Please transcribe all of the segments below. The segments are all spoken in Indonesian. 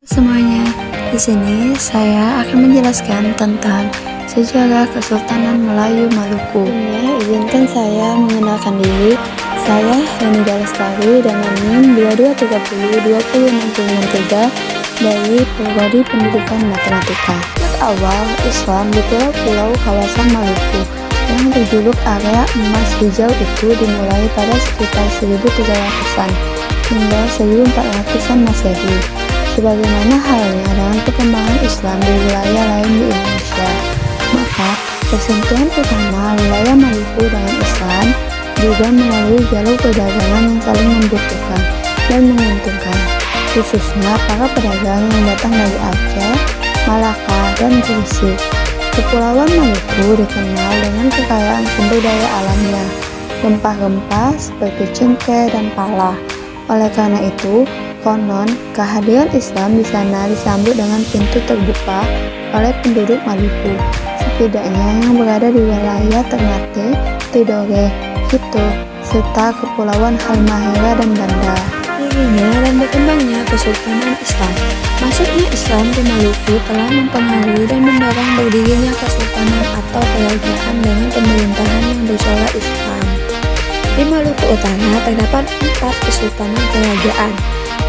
Semuanya, di sini saya akan menjelaskan tentang sejarah Kesultanan Melayu Maluku. Sebelumnya, izinkan saya mengenalkan diri. Saya Henida Lestari dengan NIM 22302063 dari Prodi Pendidikan Matematika. Sejak awal Islam di pulau-pulau kawasan Maluku yang berjuluk area emas hijau itu dimulai pada sekitar 1300-an hingga 1400-an Masehi. Sebagaimana halnya dengan perkembangan Islam di wilayah lain di Indonesia, maka persentuhan utama wilayah Maluku dengan Islam juga melalui jalur perdagangan yang saling membutuhkan dan menguntungkan, khususnya para pedagang yang datang dari Aceh, Malaka, dan Gresik. Kepulauan Maluku dikenal dengan kekayaan sumber daya alamnya, rempah-rempah seperti cengkeh dan pala. Oleh karena itu, konon, kehadiran Islam di sana disambut dengan pintu terbuka oleh penduduk Maluku, setidaknya yang berada di wilayah Ternate, Tidore, Hito, serta Kepulauan Halmahera dan Banda. Dirinya dan berkembangnya Kesultanan Islam. Masuknya Islam di Maluku telah mempengaruhi dan mendorong berdirinya kesultanan atau kerajaan dengan pemerintahan yang bercorak Islam. Di Maluku Utara terdapat 4 kesultanan kerajaan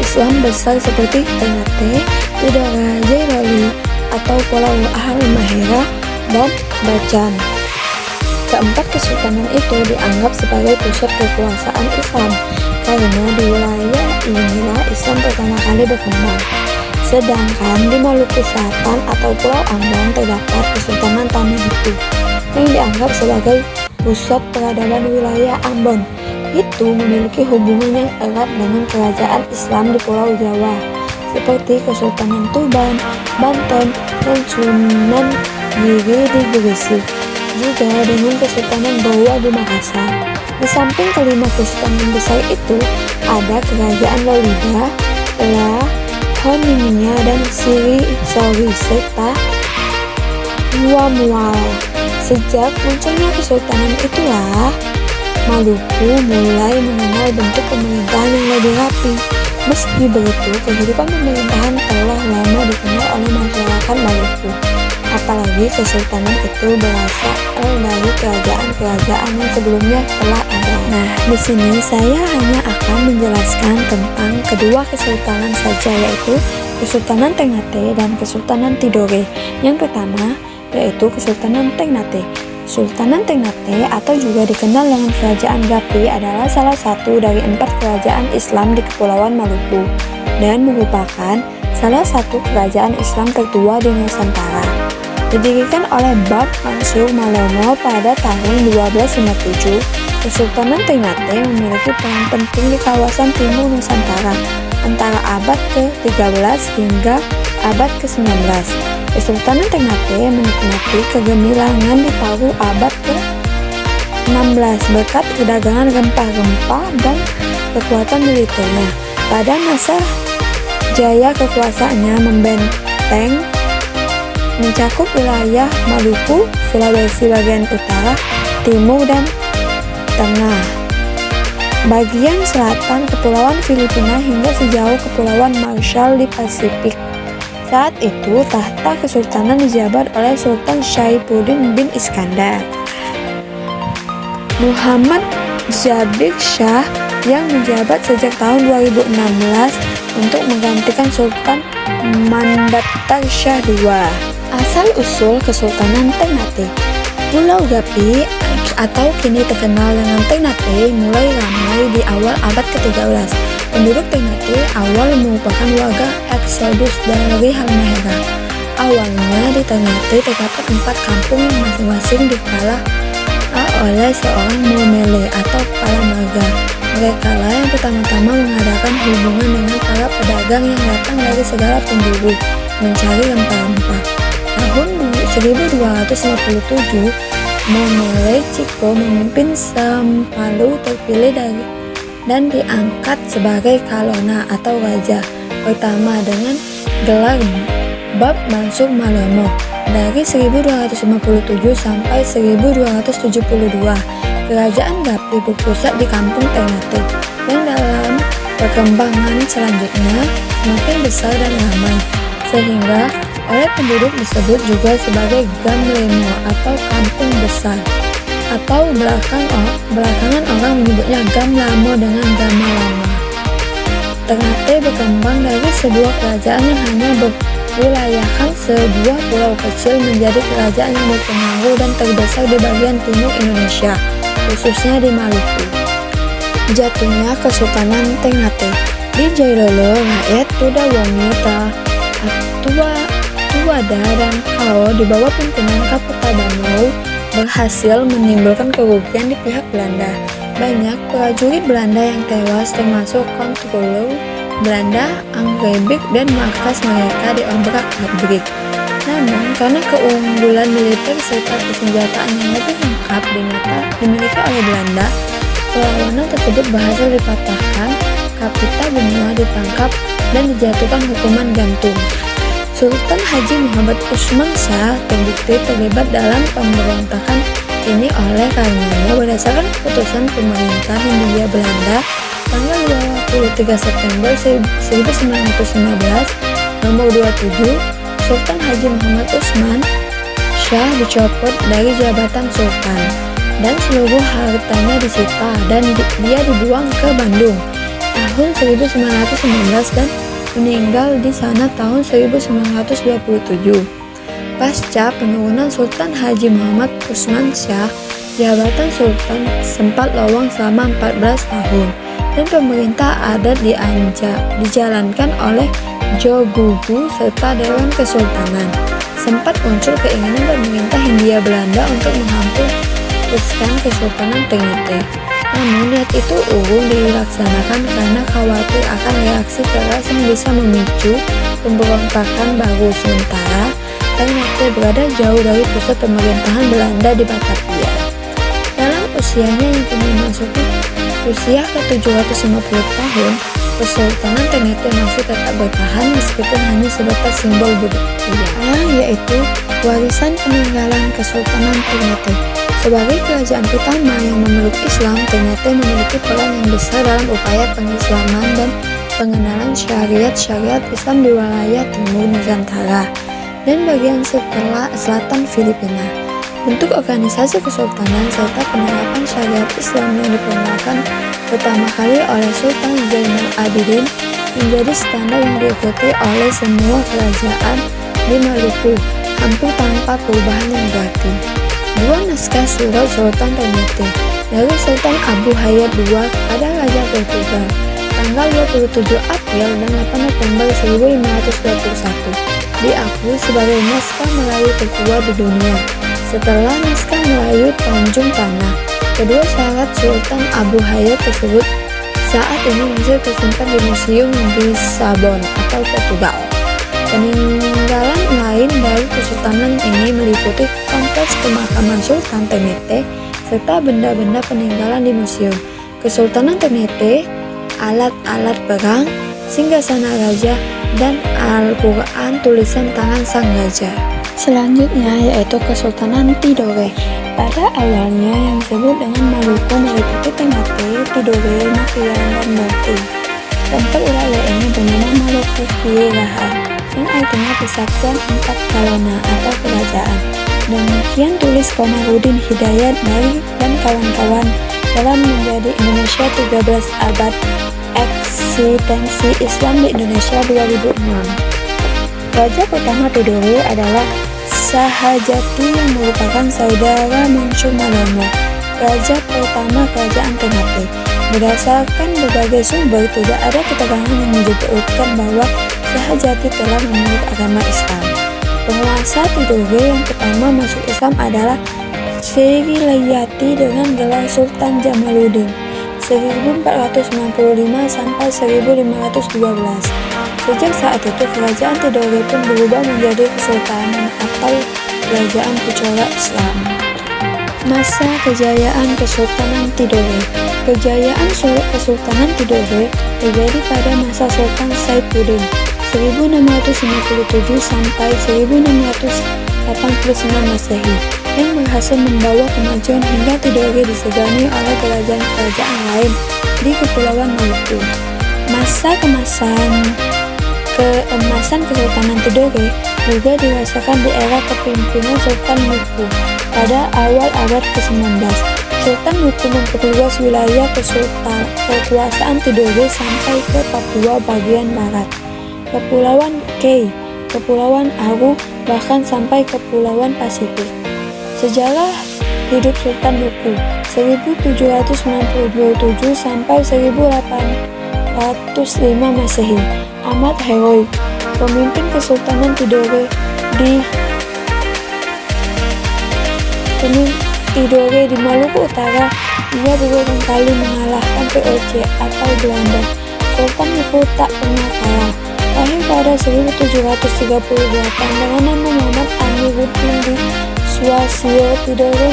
Islam besar seperti Ternate, Tidore, Jailoli atau Pulau Halmahera, dan Bacan. Keempat kesultanan itu dianggap sebagai pusat kekuasaan Islam karena di wilayah inilah Islam pertama kali berkembang. Sedangkan di Maluku Selatan atau Pulau Ambon terdapat Kesultanan Tanah Hitu yang dianggap sebagai pusat peradaban wilayah Ambon. Itu memiliki hubungan yang erat dengan kerajaan Islam di Pulau Jawa, seperti Kesultanan Tuban, Banten, dan Sunan Giri di Gresik, juga dengan Kesultanan Goa di Makassar. Di samping kelima kesultanan besar itu, ada Kerajaan Lolida, La Honimia, dan Siri Sori, serta Muamual. Sejak munculnya kesultanan itulah Maluku mulai mengenal bentuk pemerintahan yang lebih rapi. Meski begitu, kehidupan pemerintahan telah lama dikenal oleh masyarakat Maluku. Apalagi kesultanan itu berasal dari kerajaan-kerajaan yang sebelumnya telah ada. Nah, di sini saya hanya akan menjelaskan tentang kedua kesultanan saja, yaitu Kesultanan Ternate dan Kesultanan Tidore. Yang pertama yaitu Kesultanan Ternate. Kesultanan Ternate atau juga dikenal dengan Kerajaan Gapi adalah salah satu dari 4 kerajaan Islam di Kepulauan Maluku dan merupakan salah satu kerajaan Islam tertua di Nusantara. Didirikan oleh Bab Mansur Malomo pada tahun 1257, Kesultanan Ternate memiliki peran penting di kawasan timur Nusantara antara abad ke-13 hingga abad ke-19. Kesultanan Ternate menikmati kegemilangan di paruh abad ke-16 berkat perdagangan rempah-rempah dan kekuatan militernya. Pada masa jaya kekuasaannya membenteng mencakup wilayah Maluku, Sulawesi bagian utara, timur, dan tengah, bagian selatan Kepulauan Filipina hingga sejauh Kepulauan Marshall di Pasifik. Saat itu, tahta kesultanan dijabat oleh Sultan Syaifuddin bin Iskandar. Muhammad Jabir Shah yang menjabat sejak tahun 2016 untuk menggantikan Sultan Mandatar Shah II. Asal-usul Kesultanan Ternate. Pulau Gapi atau kini terkenal dengan Ternate mulai ramai di awal abad ke-13. Penduduk Ternate awal merupakan warga eksodus dari Halmahera. Awalnya di Ternate terdapat 4 kampung yang masing-masing dikepala oleh seorang momele atau kepala marga. Mereka lah yang pertama-tama mengadakan hubungan dengan para pedagang yang datang dari segala penjuru mencari rempah-rempah. Tahun 1257, Momele Ciko memimpin Sampalu terpilih dan diangkat sebagai Kalona atau raja pertama dengan gelar Bab Mansur Malomo dari 1257 sampai 1272. Kerajaan Gapi berpusat di kampung Ternate yang dalam Perkembangan selanjutnya semakin besar dan ramai, sehingga oleh penduduk disebut juga sebagai Gamlemo atau kampung besar, atau belakangan orang menyebutnya Gamlamo dengan Gamalama. Ternate berkembang dari sebuah kerajaan yang hanya berwilayahkan sebuah pulau kecil menjadi kerajaan yang berpengaruh dan terbesar di bagian timur Indonesia, khususnya di Maluku. Jatuhnya Kesultanan Ternate. Di Jailolo, rakyat Tudawongi, Tuwada, dan Kao di bawah pimpinan Kaputabano berhasil menimbulkan kerugian di pihak Belanda. Banyak prajurit Belanda yang tewas, termasuk Kontrolo Belanda, Angrebik, dan markas mereka diobrak-abrik. Namun, karena keunggulan militer serta persenjataan yang lebih lengkap dimiliki oleh Belanda, perlawanan tersebut berhasil dipatahkan. Kapita benua ditangkap dan dijatuhkan hukuman gantung. Sultan Haji Muhammad Usman Shah terbukti terlibat dalam pemberontakan ini oleh karenanya berdasarkan keputusan pemerintah Hindia Belanda tanggal 23 September 1915 nomor 27, Sultan Haji Muhammad Usman Shah dicopot dari jabatan sultan dan seluruh hartanya disita dan dia dibuang ke Bandung tahun 1919 dan meninggal di sana tahun 1927. Pasca penurunan Sultan Haji Muhammad Usman Shah, jabatan sultan sempat lowong selama 14 tahun dan pemerintah adat dijalankan oleh Jogugu serta Dewan Kesultanan. Sempat muncul keinginan pemerintah Hindia Belanda untuk menghapuskan Kesultanan Ternate. Namun niat itu urung dilaksanakan karena khawatir akan reaksi keras yang bisa memicu pemberontakan baru. Sementara Ternate berada jauh dari pusat pemerintahan Belanda di Batavia. Dalam usianya yang kini memasuki usia ke-750 tahun, Kesultanan Ternate masih tetap bertahan meskipun hanya sebatas simbol budaya, yaitu warisan peninggalan Kesultanan Ternate. Sebagai kerajaan pertama yang memeluk Islam, Ternate memiliki peran yang besar dalam upaya pengislaman dan pengenalan syariat Islam di wilayah timur Nusantara dan bagian selatan Filipina. Bentuk organisasi kesultanan serta penerapan syariat Islam yang diperkenalkan pertama kali oleh Sultan Zainal Abidin menjadi standar yang diikuti oleh semua kerajaan di Maluku, hampir tanpa perubahan yang berarti. Dua naskah surat Sultan Ternate dari Sultan Abu Hayat II kepada Raja Portugal tanggal 27 April dan 8 November 1521 diakui sebagai naskah Melayu tertua di dunia setelah naskah Melayu Tanjung Tanah. Kedua syarat Sultan Abu Hayat tersebut saat ini masih tersimpan di museum di Lisabon atau Portugal. Peninggalan lain dari kesultanan ini meliputi kompleks pemakaman Sultan Ternate serta benda-benda peninggalan di museum Kesultanan Ternate, alat-alat perang, singgasana raja, dan Al-Quran tulisan tangan sang raja. Selanjutnya yaitu Kesultanan Tidore. Pada awalnya yang disebut dengan Maluku meliputi Ternate, Tidore, Makian, dan Motu. Tempat wilayah ini bernama Maluku Kirahan, yang artinya persatuan empat kalona atau kerajaan. Demikian tulis Komarudin Hidayat dan kawan-kawan dalam menjadi Indonesia 13 abad eksistensi Islam di Indonesia 2006. Raja pertama Tidore adalah Sahajati yang merupakan saudara Mansur Malomo, raja pertama kerajaan Ternate. Berdasarkan berbagai sumber, tidak ada keterangan yang menyebutkan bahwa Sahajati telah memeluk agama Islam. Penguasa Tidore yang pertama masuk Islam adalah Srilayati dengan gelar Sultan Jamaluddin 1495 sampai 1512. Sejak saat itu kerajaan Tidore pun berubah menjadi kesultanan atau kerajaan Pucora Islam. Masa kejayaan Kesultanan Tidore. Kejayaan Kesultanan Tidore terjadi pada masa Sultan Saifuddin 1657 sampai 1689 Masehi yang berhasil membawa kemajuan hingga Tidore disegani oleh kerajaan-kerajaan lain di Kepulauan Maluku. Masa keemasan Kesultanan Tidore juga dirasakan di era kepemimpinan Sultan Muku pada awal abad ke-19. Sultan Muku memperluas wilayah kekuasaan Tidore sampai ke Papua bagian barat, Kepulauan Kei, Kepulauan Aru, bahkan sampai Kepulauan Pasifik. Sejarah hidup Sultan Muku 1797 sampai 1805 Masehi. Amat heroik, pemimpin Kesultanan Tidore di Maluku Utara. Ia berulang kali mengalahkan POC atau Belanda. Sultan Muku tak pernah kalah. Lahir pada 1738 dengan nama Muhammad Amiruddin di Suasio, Tidore,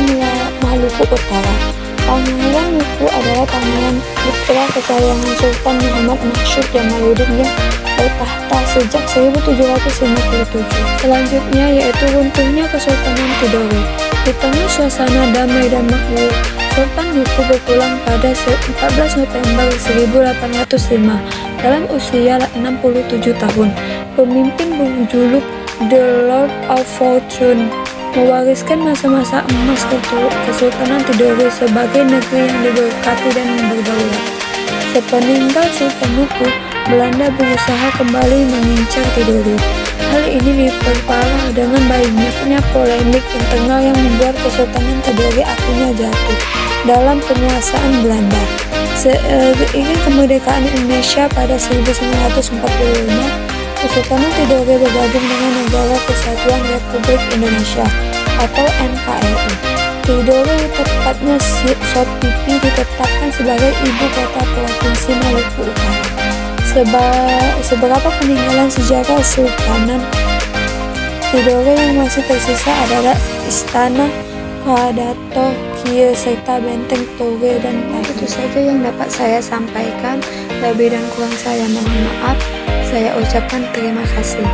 Maluku Utara. Pangeran Muku adalah pangeran putra kesayangan Sultan Muhammad Maksud Jamaluddin yang bertahta sejak 1757. Selanjutnya yaitu runtuhnya Kesultanan Tidore. Di tengah suasana damai dan makmur, Sultan Muku berpulang pada 14 November 1805 dalam usia 67 tahun. Pemimpin berjuluk The Lord of Fortune mewariskan masa-masa emas Kesultanan Tidore sebagai negeri yang diberkati dan berdaulat. Sepeninggal Sultan Muku, Belanda berusaha kembali mengincar Tidore. Hal ini diperparah dengan banyaknya polemik internal yang membuat Kesultanan Tidore akhirnya jatuh dalam penguasaan Belanda. Seiring kemerdekaan Indonesia pada 1945, Kesultanan Tidore bergabung dengan Negara Kesatuan Republik Indonesia atau NKRI. Tidore, tepatnya Sot Pipi, ditetapkan sebagai ibu kota Provinsi Maluku Utara. Seberapa peninggalan sejarah Sultanan Tidore yang masih tersisa adalah Istana Kadato Kie serta Benteng Toge dan itu saja yang dapat saya sampaikan. Lebih dan kurang saya mohon maaf. Saya ucapkan terima kasih.